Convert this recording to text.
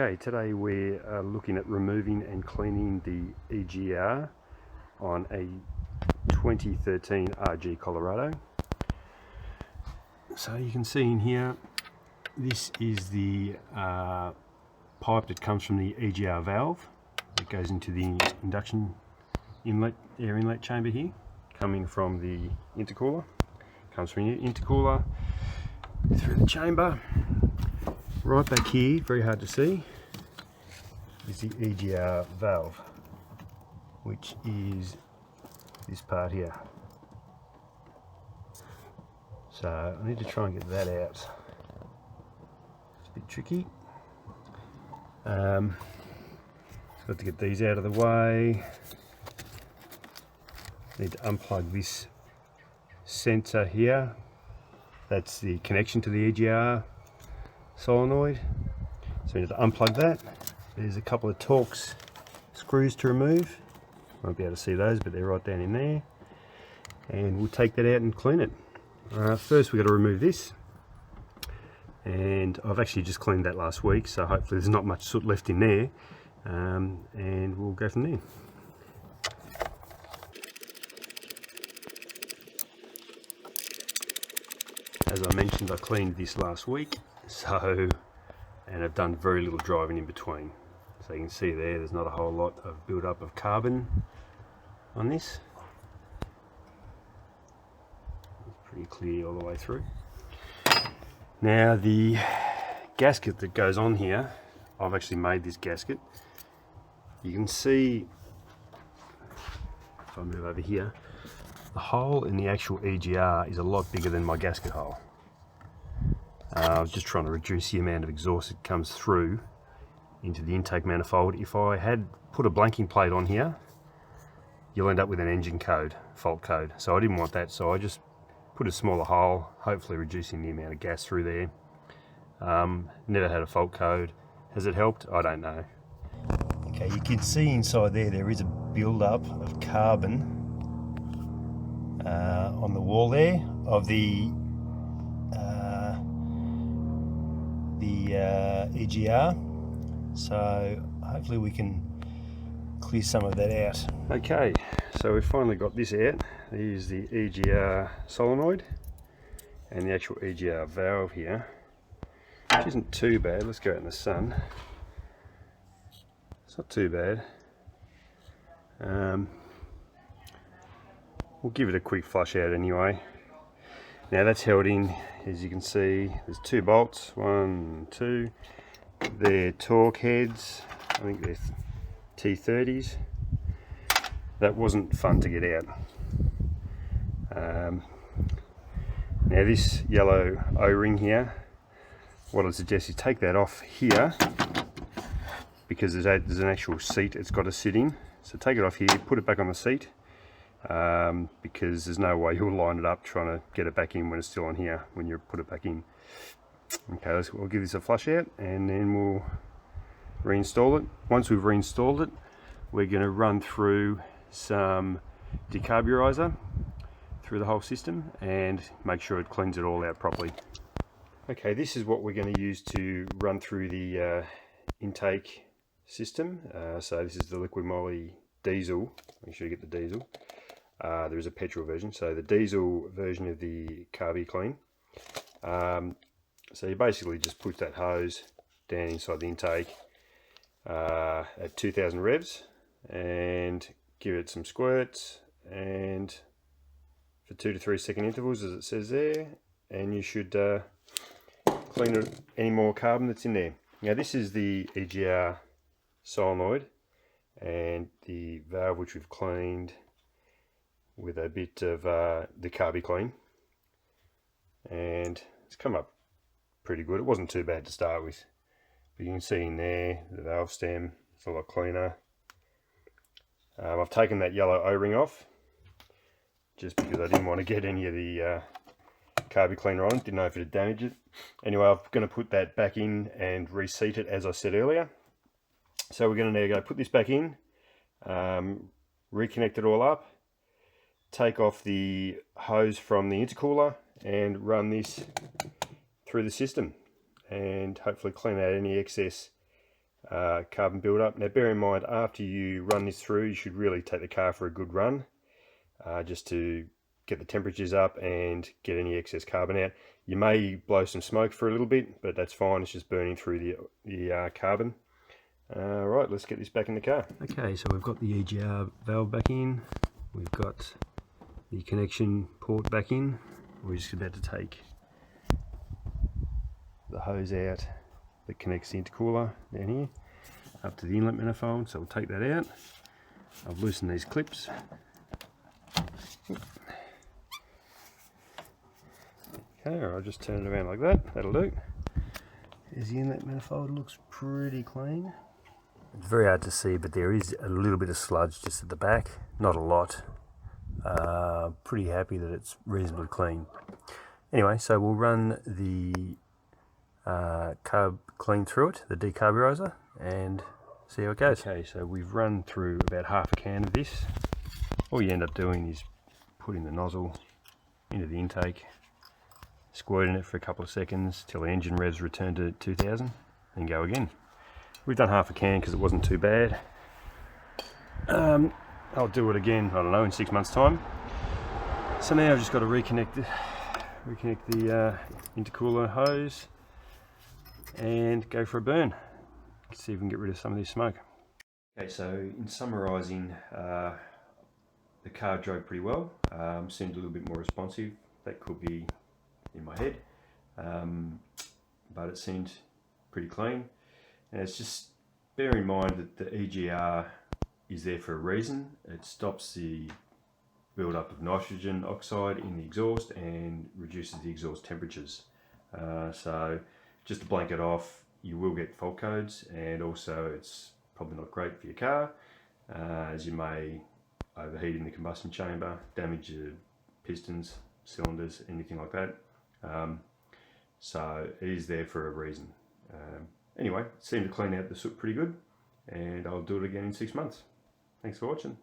Okay, today we're looking at removing and cleaning the EGR on a 2013 RG Colorado. So you can see in here, this is the pipe that comes from the EGR valve that goes into the induction inlet, air inlet chamber here, coming from the intercooler. Comes from the intercooler through the chamber. Right back here, very hard to see, is the EGR valve, which is this part here. So I need to try and get that out. It's a bit tricky. Got to get these out of the way. Need to unplug this sensor here. That's the connection to the EGR solenoid. So we need to unplug that. There's a couple of Torx screws to remove. Won't be able to see those, but they're right down in there. And we'll take that out and clean it. First we've got to remove this. And I've actually just cleaned that last week, so hopefully there's not much soot left in there. And we'll go from there. As I mentioned, I cleaned this last week, and I've done very little driving in between. So you can see there's not a whole lot of build-up of carbon on this. It's pretty clear all the way through. Now the gasket that goes on here, I've actually made this gasket. You can see, if I move over here, the hole in the actual EGR is a lot bigger than my gasket hole. I was just trying to reduce the amount of exhaust that comes through into the intake manifold. If I had put a blanking plate on here, you'll end up with an engine code, fault code. So I didn't want that, so I just put a smaller hole, hopefully reducing the amount of gas through there. Never had a fault code. Has it helped? I don't know. Okay, you can see inside there is a build-up of carbon on the wall there of the EGR, so hopefully we can clear some of that out. Okay, so we've finally got this out. Here's the EGR solenoid and the actual EGR valve here, which isn't too bad. Let's go out in the sun. It's not too bad. We'll give it a quick flush out anyway. Now that's held in, as you can see, there's two bolts, 1, 2. They're Torx heads, I think they're T30s. That wasn't fun to get out. Now this yellow O-ring here, what I'd suggest is take that off here, because there's an actual seat it's got to sit in. So take it off here, put it back on the seat. Because there's no way you'll line it up trying to get it back in when it's still on here when you put it back in. Okay, we'll give this a flush out and then we'll reinstall it. Once we've reinstalled it, we're going to run through some decarburizer through the whole system and make sure it cleans it all out properly. Okay, this is what we're going to use to run through the intake system. So this is the Liquid Moly diesel. Make sure you get the diesel. There is a petrol version, so the diesel version of the CarbiClean. So you basically just push that hose down inside the intake at 2000 revs and give it some squirts, and for 2 to 3 second intervals, as it says there, and you should clean any more carbon that's in there. Now this is the EGR solenoid and the valve, which we've cleaned with a bit of the CarbiClean, and it's come up pretty good. It wasn't too bad to start with, but you can see in there the valve stem, it's a lot cleaner. I've taken that yellow O-ring off just because I didn't want to get any of the CarbiCleaner on it, didn't know if it would damage it. Anyway, I'm going to put that back in and reseat it as I said earlier. So we're going to now go put this back in, reconnect it all up, take off the hose from the intercooler and run this through the system, and hopefully clean out any excess carbon build-up. Now bear in mind, after you run this through, you should really take the car for a good run, just to get the temperatures up and get any excess carbon out. You may blow some smoke for a little bit, but that's fine, it's just burning through the carbon. Right, let's get this back in the car. Okay, so we've got the EGR valve back in, we've got the connection port back in. We're just about to take the hose out that connects the intercooler down here up to the inlet manifold, so we'll take that out. I've loosened these clips. Okay, or I'll just turn it around like that, that'll do. There's the inlet manifold, looks pretty clean. It's very hard to see, but there is a little bit of sludge just at the back, not a lot. Pretty happy that it's reasonably clean. Anyway, so we'll run the carb clean through it, the decarburizer, and see how it goes. Okay, so we've run through about half a can of this. All you end up doing is putting the nozzle into the intake, squirting it for a couple of seconds till the engine revs return to 2000, and go again. We've done half a can because it wasn't too bad. I'll do it again, I don't know, in 6 months' time. So now I've just got to reconnect the intercooler hose and go for a burn. Let's see if we can get rid of some of this smoke. Okay, so in summarising, the car drove pretty well. Seemed a little bit more responsive. That could be in my head, but it seemed pretty clean. And it's just bear in mind that the EGR is there for a reason. It stops the build-up of nitrogen oxide in the exhaust and reduces the exhaust temperatures. So just to blank it off, you will get fault codes, and also it's probably not great for your car, as you may overheat in the combustion chamber, damage your pistons, cylinders, anything like that. So it is there for a reason. Anyway, it seemed to clean out the soot pretty good, and I'll do it again in 6 months. Thanks for watching.